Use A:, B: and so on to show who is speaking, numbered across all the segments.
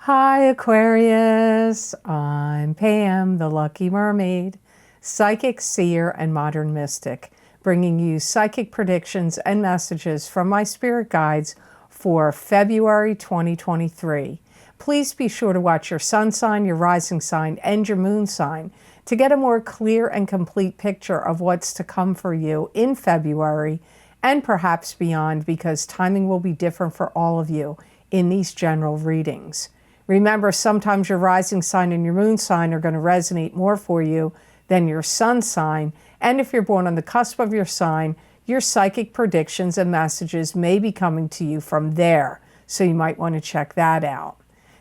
A: Hi Aquarius, I'm Pam, the Lucky Mermaid, psychic, seer, and modern mystic, bringing you psychic predictions and messages from my spirit guides for February 2023. Please be sure to watch your sun sign, your rising sign, and your moon sign to get a more clear and complete picture of what's to come for you in February and perhaps beyond, because timing will be different for all of you in these general readings. Remember, sometimes your rising sign and your moon sign are going to resonate more for you than your sun sign. And if you're born on the cusp of your sign, your psychic predictions and messages may be coming to you from there. So you might want to check that out.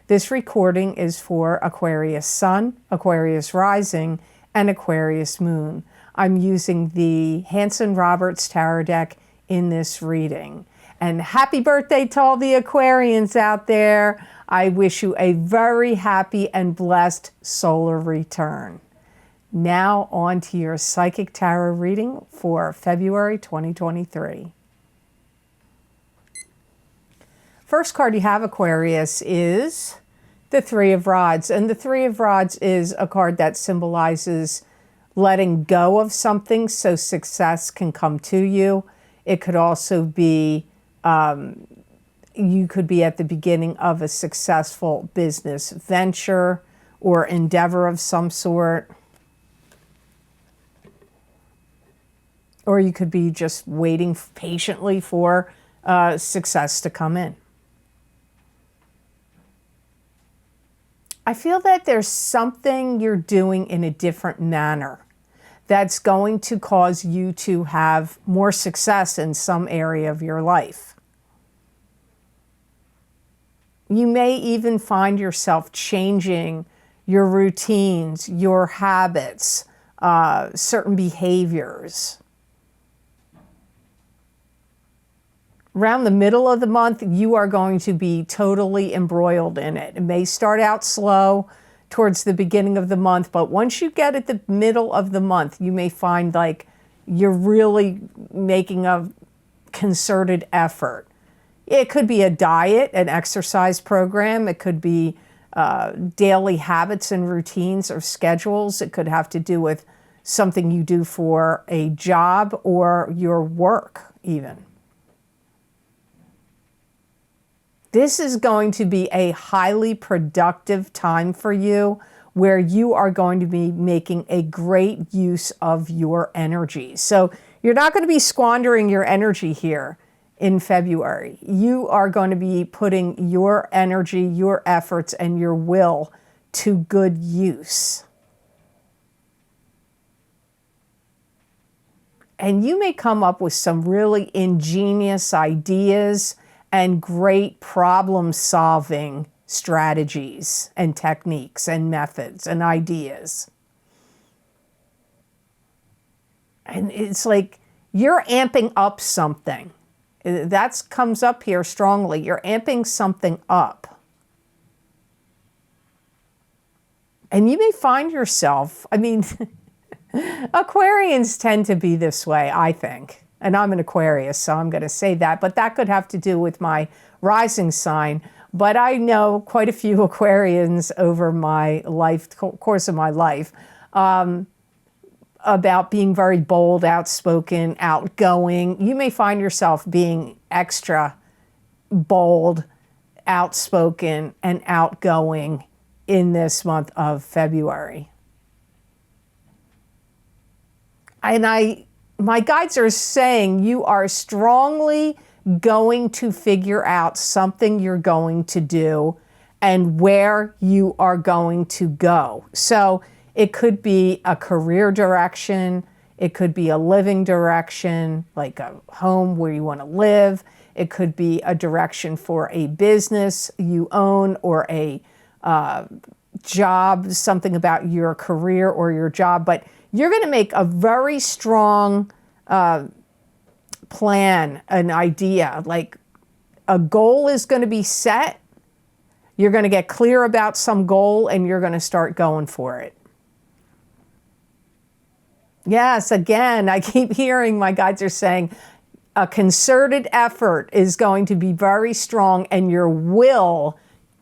A: This recording is for Aquarius Sun, Aquarius Rising, and Aquarius Moon. I'm using the Hanson Roberts Tarot deck in this reading. And happy birthday to all the Aquarians out there. I wish you a very happy and blessed solar return. Now on to your psychic tarot reading for February 2023. First card you have, Aquarius, is the Three of Rods. And the Three of Rods is a card that symbolizes letting go of something so success can come to you. It could also be you could be at the beginning of a successful business venture or endeavor of some sort. Or you could be just waiting patiently for success to come in. I feel that there's something you're doing in a different manner that's going to cause you to have more success in some area of your life. You may even find yourself changing your routines, your habits, certain behaviors. Around the middle of the month, you are going to be totally embroiled in it. It may start out slow towards the beginning of the month, but once you get at the middle of the month, you may find like you're really making a concerted effort. It could be a diet, an exercise program. It could be daily habits and routines or schedules. It could have to do with something you do for a job or your work even. This is going to be a highly productive time for you where you are going to be making a great use of your energy. So you're not going to be squandering your energy here in February. You are going to be putting your energy, your efforts, and your will to good use. And you may come up with some really ingenious ideas and great problem-solving strategies and techniques and methods and ideas. And it's like you're amping up something. That comes up here strongly. You're amping something up. And you may find yourself, I mean, Aquarians tend to be this way, I think. And I'm an Aquarius, so I'm going to say that. But that could have to do with my rising sign. But I know quite a few Aquarians over my life, course of my life, about being very bold, outspoken, outgoing. You may find yourself being extra bold, outspoken, and outgoing in this month of February. And my guides are saying you are strongly going to figure out something you're going to do and where you are going to go. So it could be a career direction. It could be a living direction, like a home where you want to live. It could be a direction for a business you own or a job, something about your career or your job. But you're going to make a very strong plan, an idea, like a goal is going to be set. You're going to get clear about some goal and you're going to start going for it. Yes, again, I keep hearing my guides are saying a concerted effort is going to be very strong and your will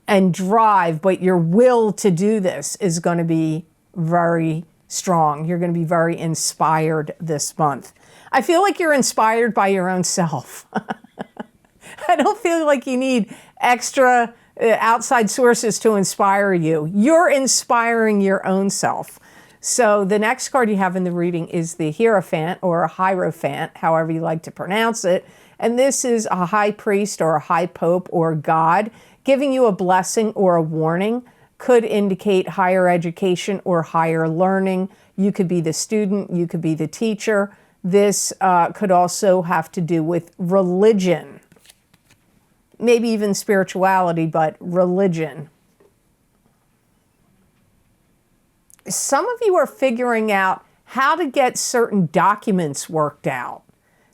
A: and drive, but your will to do this is going to be very strong. You're going to be very inspired this month. I feel like you're inspired by your own self. I don't feel like you need extra outside sources to inspire you. You're inspiring your own self. So the next card you have in the reading is the Hierophant or Hierophant, however you like to pronounce it. And this is a high priest or a high pope or God giving you a blessing or a warning. Could indicate higher education or higher learning. You could be the student, you could be the teacher. This could also have to do with religion. Maybe even spirituality, but religion. Some of you are figuring out how to get certain documents worked out.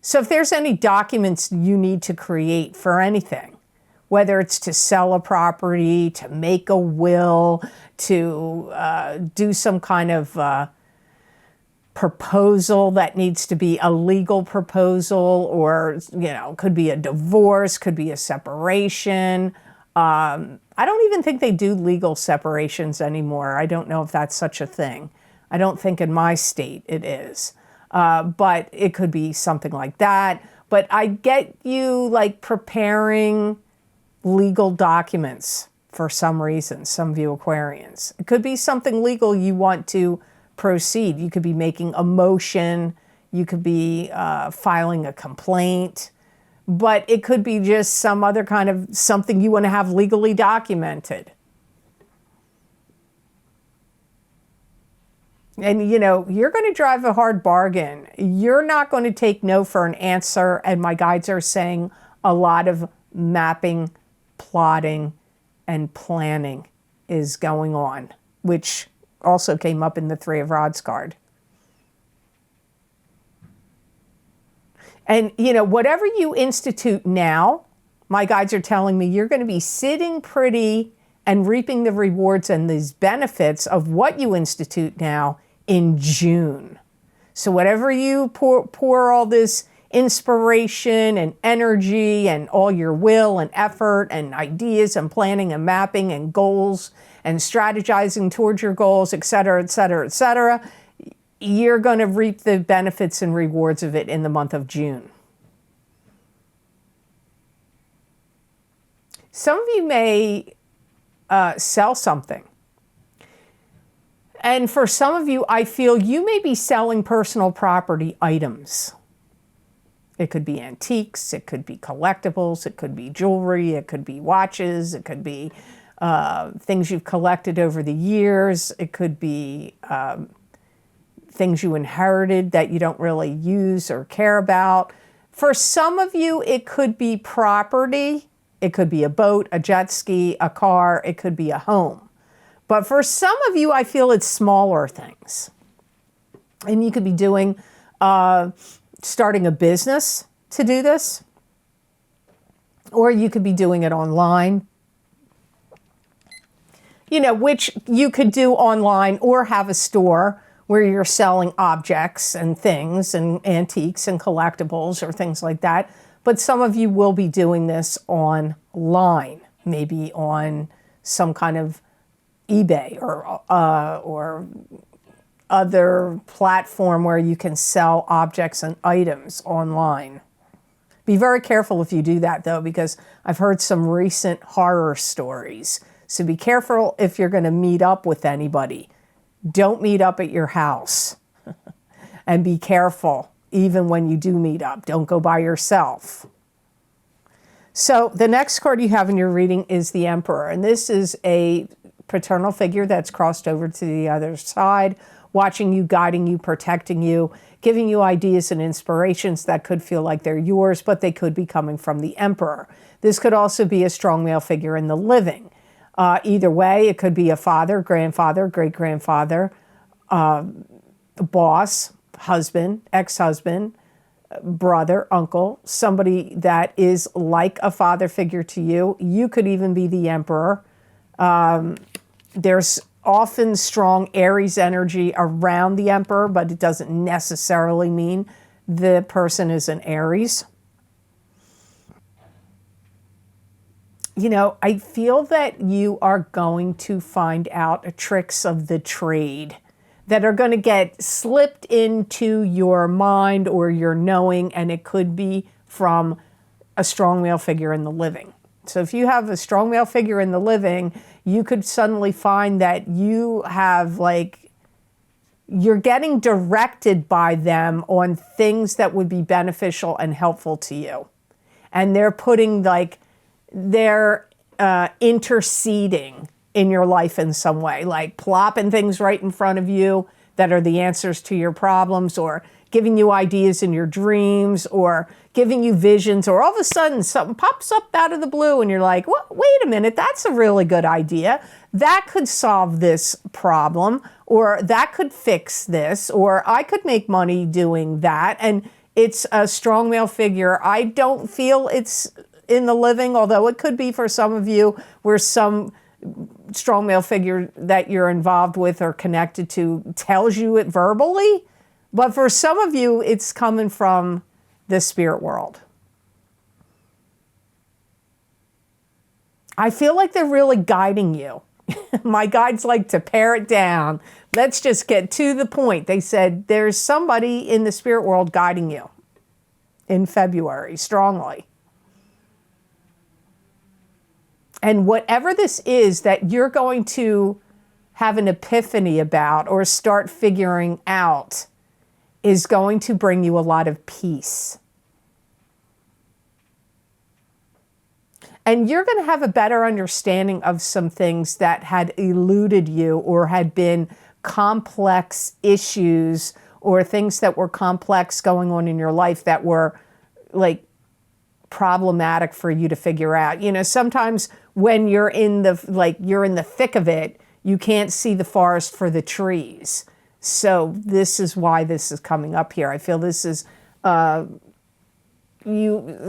A: So if there's any documents you need to create for anything, whether it's to sell a property, to make a will, to do some kind of proposal that needs to be a legal proposal, or, could be a divorce, could be a separation. I don't even think they do legal separations anymore. I don't know if that's such a thing. I don't think in my state it is. But it could be something like that. But I get you like preparing legal documents for some reason, some of you Aquarians. It could be something legal you want to proceed. You could be making a motion. You could be filing a complaint. But it could be just some other kind of something you want to have legally documented. And, you're going to drive a hard bargain. You're not going to take no for an answer. And my guides are saying a lot of mapping, plotting, and planning is going on, which also came up in the Three of Rods card. And, whatever you institute now, my guides are telling me you're going to be sitting pretty and reaping the rewards and these benefits of what you institute now in June. So whatever you pour all this inspiration and energy and all your will and effort and ideas and planning and mapping and goals and strategizing towards your goals, et cetera, et cetera, et cetera, you're going to reap the benefits and rewards of it in the month of June. Some of you may sell something. And for some of you, I feel you may be selling personal property items. It could be antiques, it could be collectibles, it could be jewelry, it could be watches, it could be things you've collected over the years, it could be things you inherited that you don't really use or care about. For some of you, it could be property. It could be a boat, a jet ski, a car. It could be a home. But for some of you, I feel it's smaller things. And you could be doing, starting a business to do this. Or you could be doing it online. Which you could do online or have a store where you're selling objects and things and antiques and collectibles or things like that. But some of you will be doing this online, maybe on some kind of eBay or other platform where you can sell objects and items online. Be very careful if you do that, though, because I've heard some recent horror stories. So be careful if you're going to meet up with anybody. Don't meet up at your house. And be careful even when you do meet up. Don't go by yourself. So the next card you have in your reading is the Emperor. And this is a paternal figure that's crossed over to the other side, watching you, guiding you, protecting you, giving you ideas and inspirations that could feel like they're yours, but they could be coming from the Emperor. This could also be a strong male figure in the living. Either way, it could be a father, grandfather, great-grandfather, boss, husband, ex-husband, brother, uncle, somebody that is like a father figure to you. You could even be the Emperor. There's often strong Aries energy around the Emperor, but it doesn't necessarily mean the person is an Aries. I feel that you are going to find out tricks of the trade that are going to get slipped into your mind or your knowing, and it could be from a strong male figure in the living. So if you have a strong male figure in the living, you could suddenly find that you have you're getting directed by them on things that would be beneficial and helpful to you. And they're putting they're interceding in your life in some way, like plopping things right in front of you that are the answers to your problems, or giving you ideas in your dreams, or giving you visions, or all of a sudden something pops up out of the blue and you're like, well, wait a minute, that's a really good idea. That could solve this problem, or that could fix this, or I could make money doing that. And it's a strong male figure. I don't feel it's in the living, although it could be for some of you, where some strong male figure that you're involved with or connected to tells you it verbally. But for some of you, it's coming from the spirit world. I feel like they're really guiding you. My guides like to pare it down. Let's just get to the point. They said there's somebody in the spirit world guiding you in February, strongly. And whatever this is that you're going to have an epiphany about or start figuring out is going to bring you a lot of peace. And you're going to have a better understanding of some things that had eluded you or had been complex issues or things that were complex going on in your life that were problematic for you to figure out. Sometimes when you're in the thick of it, you can't see the forest for the trees. So this is why this is coming up here. I feel this is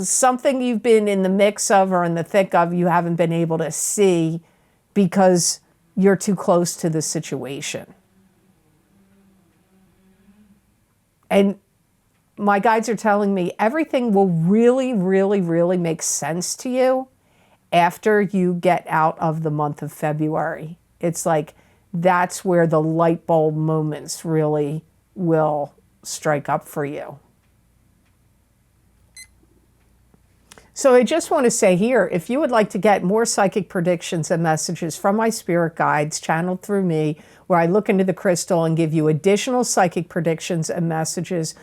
A: something you've been in the mix of or in the thick of, you haven't been able to see because you're too close to the situation. And my guides are telling me everything will really, really, really make sense to you after you get out of the month of February. It's like that's where the light bulb moments really will strike up for you. So I just want to say here, if you would like to get more psychic predictions and messages from my spirit guides channeled through me, where I look into the crystal and give you additional psychic predictions and messages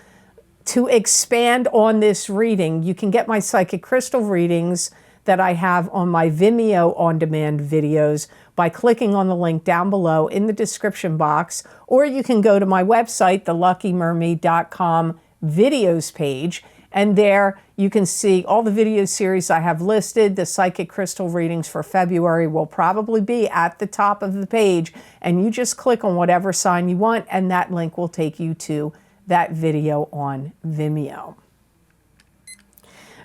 A: to expand on this reading, you can get my psychic crystal readings that I have on my Vimeo on-demand videos by clicking on the link down below in the description box, or you can go to my website, theluckymermaid.com videos page, and there you can see all the video series I have listed. The psychic crystal readings for February will probably be at the top of the page, and you just click on whatever sign you want, and that link will take you to that video on Vimeo.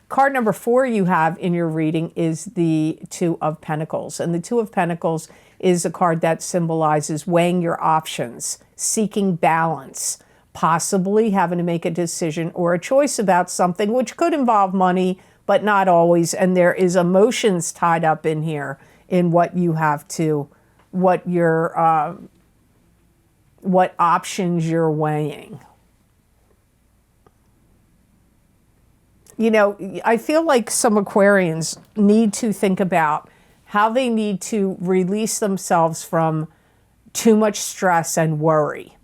A: Card number 4 you have in your reading is the Two of Pentacles. And the Two of Pentacles is a card that symbolizes weighing your options, seeking balance, possibly having to make a decision or a choice about something, which could involve money, but not always. And there is emotions tied up in here in what you have to, what options you're weighing. I feel like some Aquarians need to think about how they need to release themselves from too much stress and worry.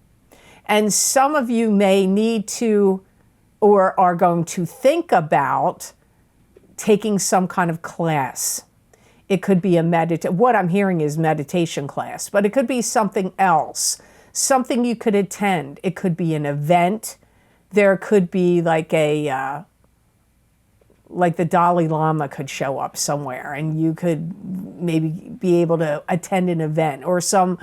A: And some of you may need to, or are going to think about taking some kind of class. It could be what I'm hearing is meditation class, but it could be something else, something you could attend. It could be an event. There could be like the Dalai Lama could show up somewhere and you could maybe be able to attend an event, or some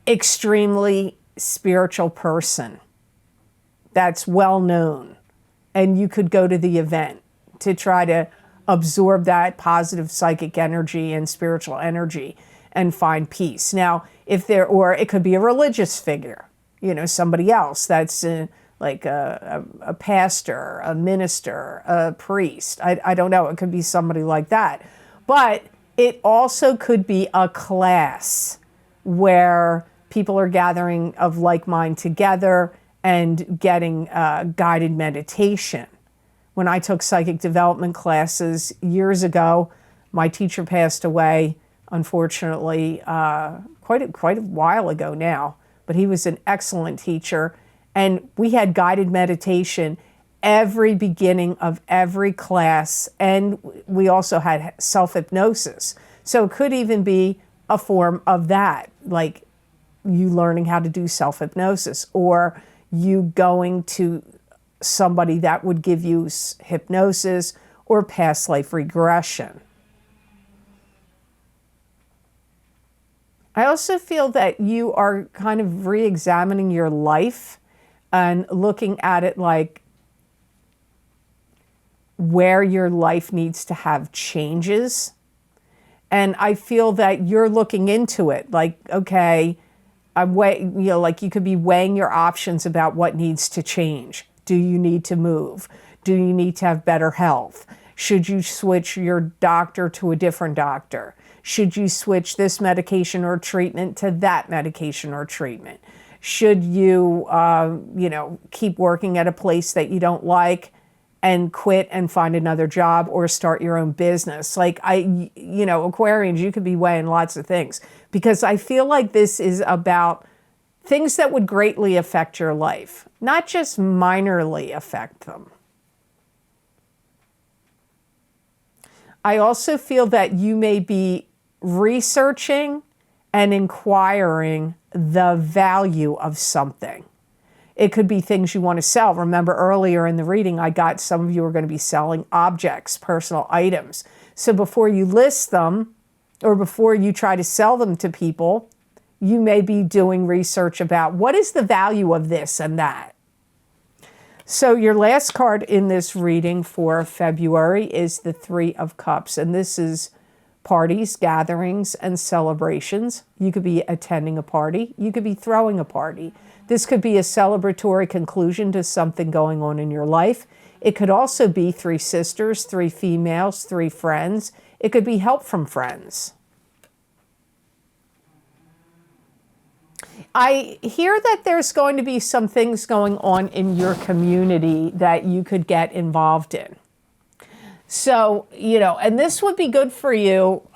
A: extremely spiritual person that's well known, and you could go to the event to try to absorb that positive psychic energy and spiritual energy and find peace. Now, or it could be a religious figure, somebody else that's like a pastor, a minister, a priest. I don't know. It could be somebody like that. But it also could be a class where people are gathering of like mind together and getting guided meditation. When I took psychic development classes years ago, my teacher passed away, unfortunately, quite a while ago now, but he was an excellent teacher. And we had guided meditation every beginning of every class, and we also had self-hypnosis. So it could even be a form of that, like you learning how to do self-hypnosis, or you going to somebody that would give you hypnosis or past life regression. I also feel that you are kind of re-examining your life and looking at it like where your life needs to have changes. And I feel that you're looking into it like, okay, like you could be weighing your options about what needs to change. Do you need to move? Do you need to have better health? Should you switch your doctor to a different doctor? Should you switch this medication or treatment to that medication or treatment? Should you, keep working at a place that you don't like and quit and find another job or start your own business? Like Aquarians, you could be weighing lots of things, because I feel like this is about things that would greatly affect your life, not just minorly affect them. I also feel that you may be researching and inquiring the value of something. It could be things you want to sell. Remember earlier in the reading, I got some of you are going to be selling objects, personal items. So before you list them or before you try to sell them to people, you may be doing research about what is the value of this and that. So your last card in this reading for February is the Three of Cups. And this is parties, gatherings, and celebrations. You could be attending a party. You could be throwing a party. This could be a celebratory conclusion to something going on in your life. It could also be three sisters, three females, three friends. It could be help from friends. I hear that there's going to be some things going on in your community that you could get involved in. So, and this would be good for you,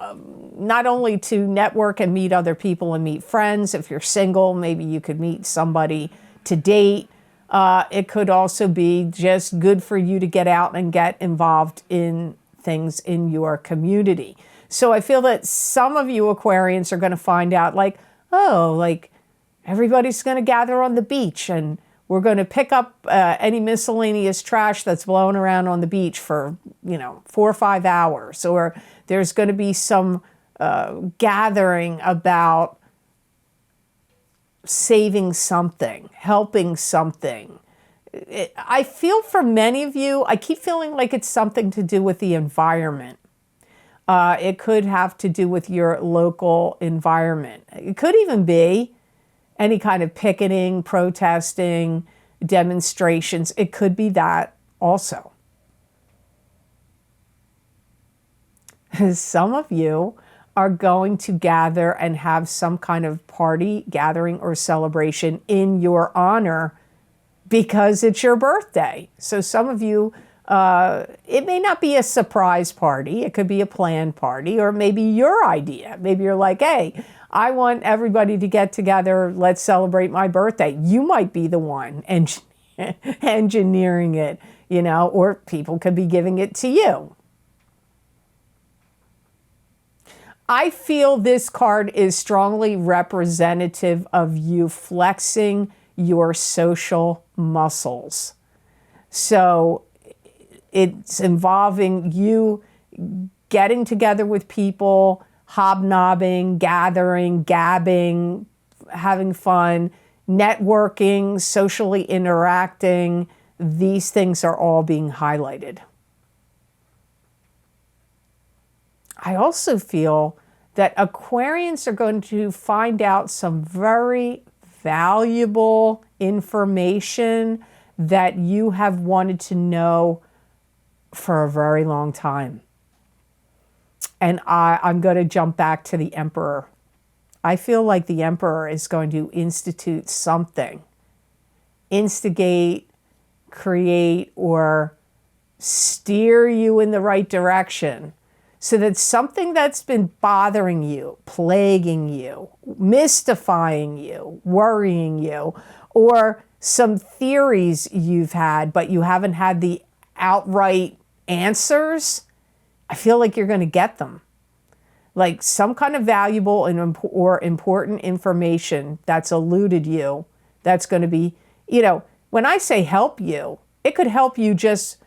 A: not only to network and meet other people and meet friends. If you're single, maybe you could meet somebody to date. It could also be just good for you to get out and get involved in things in your community. So I feel that some of you Aquarians are going to find out everybody's going to gather on the beach and we're going to pick up any miscellaneous trash that's blowing around on the beach for, 4 or 5 hours. Or there's going to be some gathering about saving something, helping something. I feel for many of you, I keep feeling like it's something to do with the environment. It could have to do with your local environment. It could even be any kind of picketing, protesting, demonstrations. It could be that also. Some of you are going to gather and have some kind of party, gathering, or celebration in your honor because it's your birthday. So some of you, it may not be a surprise party. It could be a planned party, or maybe your idea. Maybe you're like, hey, I want everybody to get together. Let's celebrate my birthday. You might be the one engineering it, or people could be giving it to you. I feel this card is strongly representative of you flexing your social muscles. So it's involving you getting together with people, hobnobbing, gathering, gabbing, having fun, networking, socially interacting. These things are all being highlighted. I also feel that Aquarians are going to find out some very valuable information that you have wanted to know for a very long time. And I'm going to jump back to the Emperor. I feel like the Emperor is going to institute something, instigate, create, or steer you in the right direction so that something that's been bothering you, plaguing you, mystifying you, worrying you, or some theories you've had, but you haven't had the outright answers, I feel like you're going to get them. Like some kind of valuable or important information that's eluded you, that's going to be, you know, when I say help you, it could help you just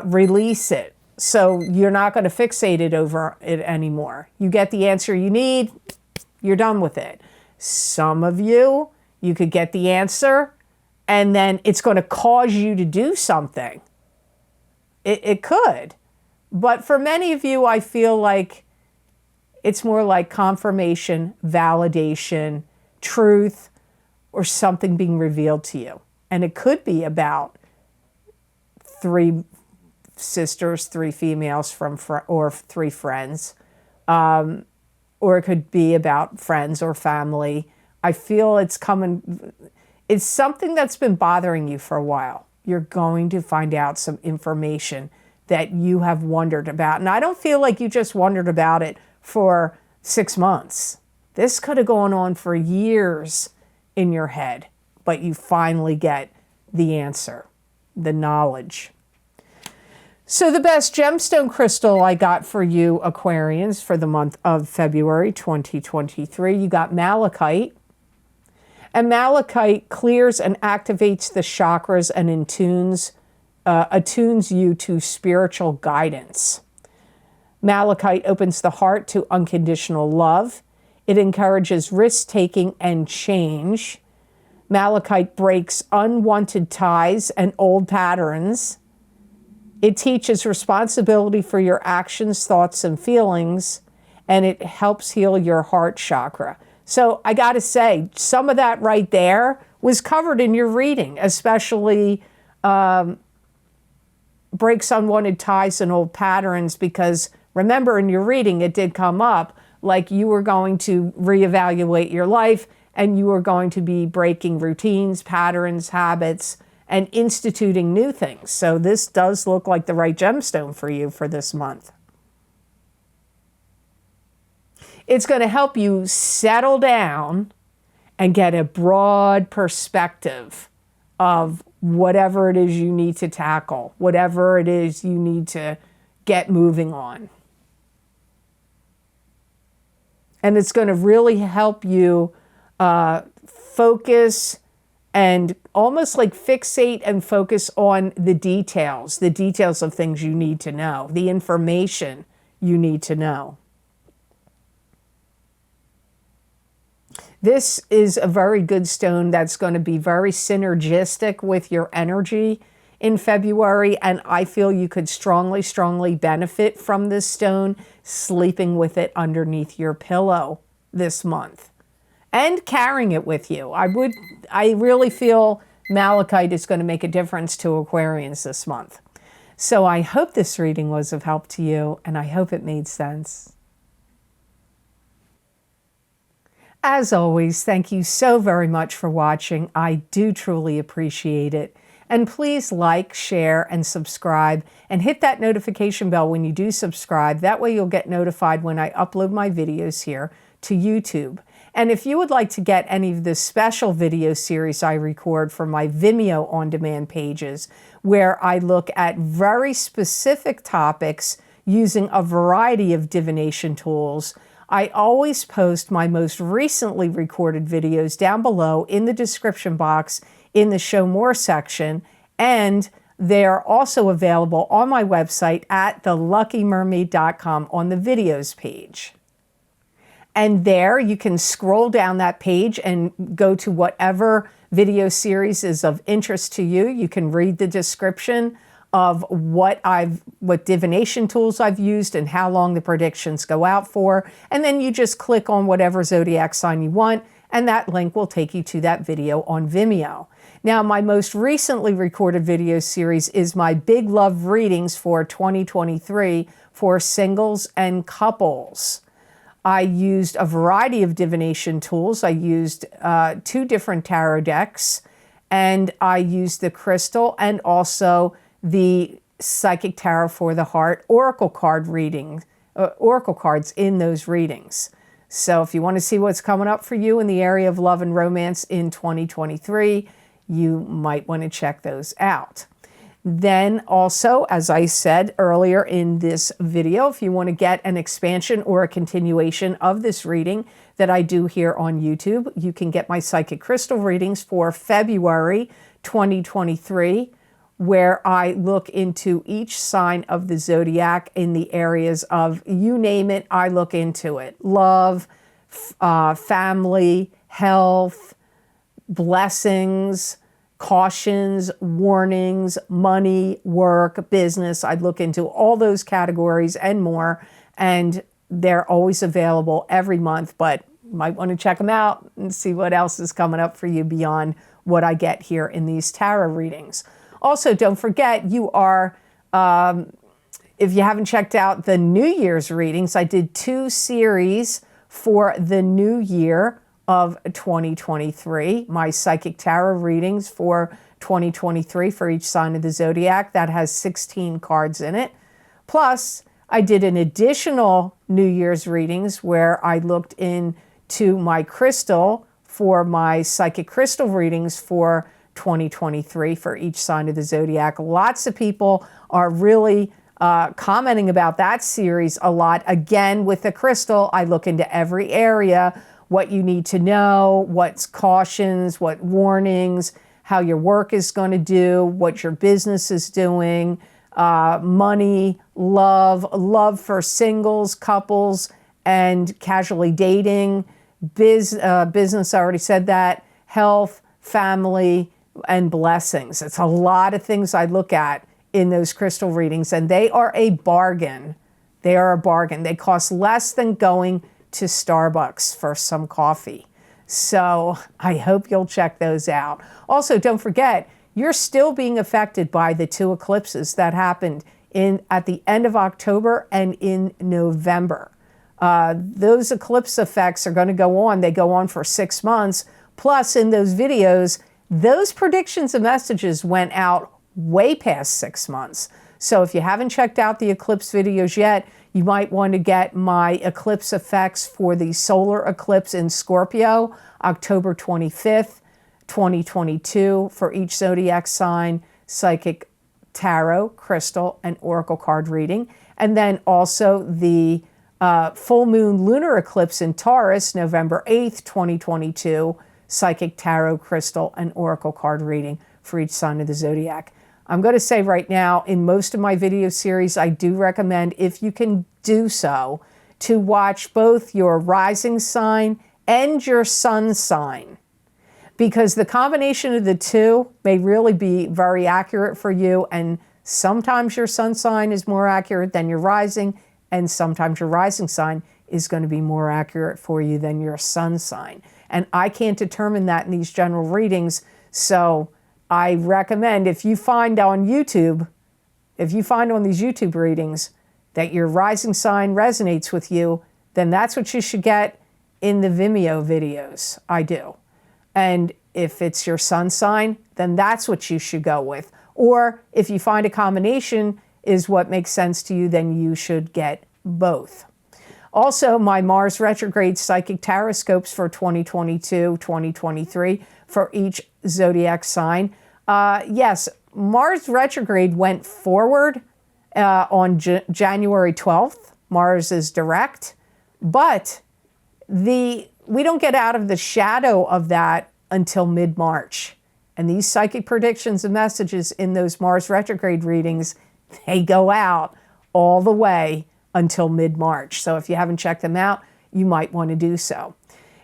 A: release it. So you're not going to fixate it over it anymore. You get the answer you need, you're done with it. Some of you, you could get the answer and then it's going to cause you to do something. It could. But for many of you, I feel like it's more like confirmation, validation, truth, or something being revealed to you. And it could be about 3 sisters, 3 females or 3 friends. Or it could be about friends or family. I feel it's coming. It's something that's been bothering you for a while. You're going to find out some information that you have wondered about. And I don't feel like you just wondered about it for 6 months. This could have gone on for years in your head, but you finally get the answer, the knowledge. So the best gemstone crystal I got for you, Aquarians, for the month of February 2023, you got malachite. And malachite clears and activates the chakras and attunes you to spiritual guidance. Malachite opens the heart to unconditional love. It encourages risk-taking and change. Malachite breaks unwanted ties and old patterns. It teaches responsibility for your actions, thoughts, and feelings, and it helps heal your heart chakra. So I got to say, some of that right there was covered in your reading, especially breaks unwanted ties and old patterns, because remember in your reading it did come up like you were going to reevaluate your life and you were going to be breaking routines, patterns, habits, and instituting new things. So this does look like the right gemstone for you for this month. It's going to help you settle down and get a broad perspective of whatever it is you need to tackle, whatever it is you need to get moving on. And it's going to really help you focus and almost like fixate and focus on the details of things you need to know, the information you need to know. This is a very good stone that's going to be very synergistic with your energy in February, and I feel you could strongly, strongly benefit from this stone sleeping with it underneath your pillow this month and carrying it with you. I really feel malachite is going to make a difference to Aquarians this month. So I hope this reading was of help to you, and I hope it made sense. As always, thank you so very much for watching. I do truly appreciate it. And please like, share, and subscribe, and hit that notification bell when you do subscribe. That way you'll get notified when I upload my videos here to YouTube. And if you would like to get any of the special video series I record for my Vimeo on-demand pages, where I look at very specific topics using a variety of divination tools, I always post my most recently recorded videos down below in the description box in the Show More section, and they're also available on my website at theluckymermaid.com on the videos page. And there you can scroll down that page and go to whatever video series is of interest to you. You can read the description of what divination tools I've used and how long the predictions go out for. And then you just click on whatever zodiac sign you want, and that link will take you to that video on Vimeo. Now, my most recently recorded video series is my Big Love readings for 2023 for singles and couples. I used a variety of divination tools. I used 2 different tarot decks, and I used the crystal and also the Psychic Tarot for the Heart oracle card reading, oracle cards in those readings. So if you want to see what's coming up for you in the area of love and romance in 2023, you might want to check those out. Then also, as I said earlier in this video, if you want to get an expansion or a continuation of this reading that I do here on YouTube, you can get my psychic crystal readings for February 2023, where I look into each sign of the zodiac in the areas of, you name it, I look into it. Love, family, health, blessings, cautions, warnings, money, work, business. I look into all those categories and more, and they're always available every month, but you might want to check them out and see what else is coming up for you beyond what I get here in these tarot readings. Also, don't forget, you are, if you haven't checked out the New Year's readings, I did 2 series for the new year of 2023, my psychic tarot readings for 2023 for each sign of the zodiac. That has 16 cards in it. Plus, I did an additional New Year's readings where I looked into my crystal for my psychic crystal readings for 2023 for each sign of the zodiac. Lots of people are really commenting about that series a lot. Again, with the crystal, I look into every area, what you need to know, what's cautions, what warnings, how your work is going to do, what your business is doing, money, love for singles, couples, and casually dating, business, I already said that, health, family, and blessings. It's a lot of things I look at in those crystal readings, and they are a bargain. They are a bargain. They cost less than going to Starbucks for some coffee. So I hope you'll check those out. Also, don't forget, you're still being affected by the 2 eclipses that happened at the end of October and in November. Those eclipse effects are going to go on. They go on for 6 months. Plus, in those videos, those predictions and messages went out way past 6 months. So if you haven't checked out the eclipse videos yet, you might want to get my eclipse effects for the solar eclipse in Scorpio, October 25th, 2022, for each zodiac sign, psychic tarot, crystal, and oracle card reading. And then also the full moon lunar eclipse in Taurus, November 8th, 2022, psychic tarot, crystal, and oracle card reading for each sign of the zodiac. I'm going to say right now, in most of my video series, I do recommend, if you can do so, to watch both your rising sign and your sun sign, because the combination of the 2 may really be very accurate for you, and sometimes your sun sign is more accurate than your rising, and sometimes your rising sign is going to be more accurate for you than your sun sign. And I can't determine that in these general readings, so I recommend, if you find on YouTube, if you find on these YouTube readings that your rising sign resonates with you, then that's what you should get in the Vimeo videos. I do. And if it's your sun sign, then that's what you should go with. Or if you find a combination is what makes sense to you, then you should get both. Also, my Mars retrograde psychic taroscopes for 2022, 2023 for each zodiac sign. Yes, Mars retrograde went forward on January 12th. Mars is direct, but we don't get out of the shadow of that until mid-March. And these psychic predictions and messages in those Mars retrograde readings, they go out all the way until mid-March. So if you haven't checked them out, you might want to do so.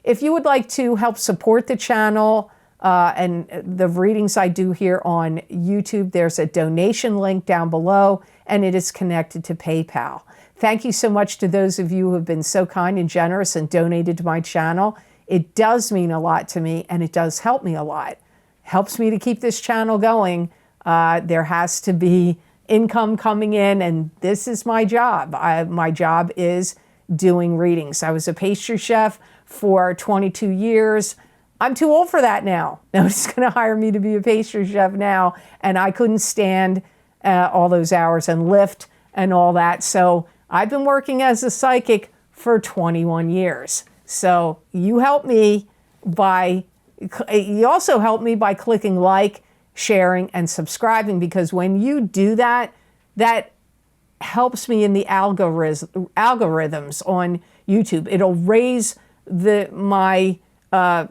A: If you would like to help support the channel and the readings I do here on YouTube, there's a donation link down below, and it is connected to PayPal. Thank you so much to those of you who have been so kind and generous and donated to my channel. It does mean a lot to me, and it does help me a lot. Helps me to keep this channel going. There has to be income coming in, and this is my job. My job is doing readings. I was a pastry chef for 22 years. I'm too old for that now. Nobody's going to hire me to be a pastry chef now, and I couldn't stand all those hours and lift and all that. So I've been working as a psychic for 21 years. So you help me you also help me by clicking like, sharing, and subscribing, because when you do that, that helps me in the algorithms on YouTube. It'll raise my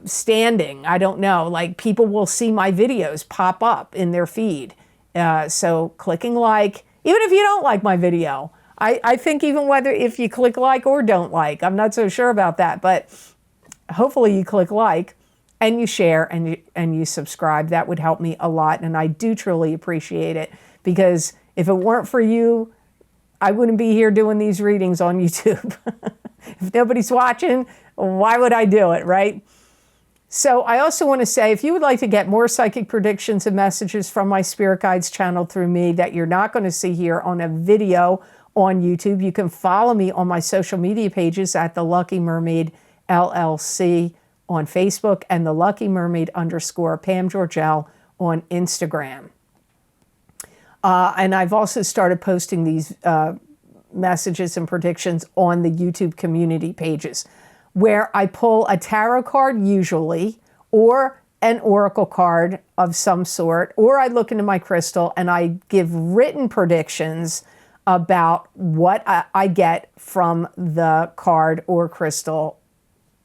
A: standing. I don't know, like people will see my videos pop up in their feed. So clicking like, even if you don't like my video, I think even if you click like or don't like, I'm not so sure about that, but hopefully you click like and you share and you subscribe. That would help me a lot, and I do truly appreciate it, because if it weren't for you, I wouldn't be here doing these readings on YouTube. If nobody's watching, why would I do it, right? So I also want to say, if you would like to get more psychic predictions and messages from my spirit guides channel through me that you're not going to see here on a video on YouTube, you can follow me on my social media pages at the Lucky Mermaid LLC on Facebook and the Lucky Mermaid _ Pam Georgel on Instagram. And I've also started posting these messages and predictions on the YouTube community pages, where I pull a tarot card usually, or an oracle card of some sort, or I look into my crystal and I give written predictions about what I get from the card or crystal,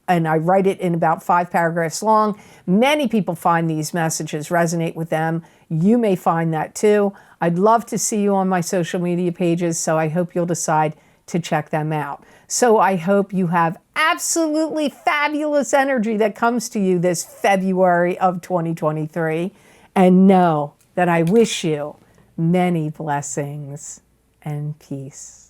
A: and I write it in about 5 paragraphs long. Many people find these messages resonate with them. You may find that too. I'd love to see you on my social media pages, so I hope you'll decide to check them out. So I hope you have absolutely fabulous energy that comes to you this February of 2023, and know that I wish you many blessings and peace.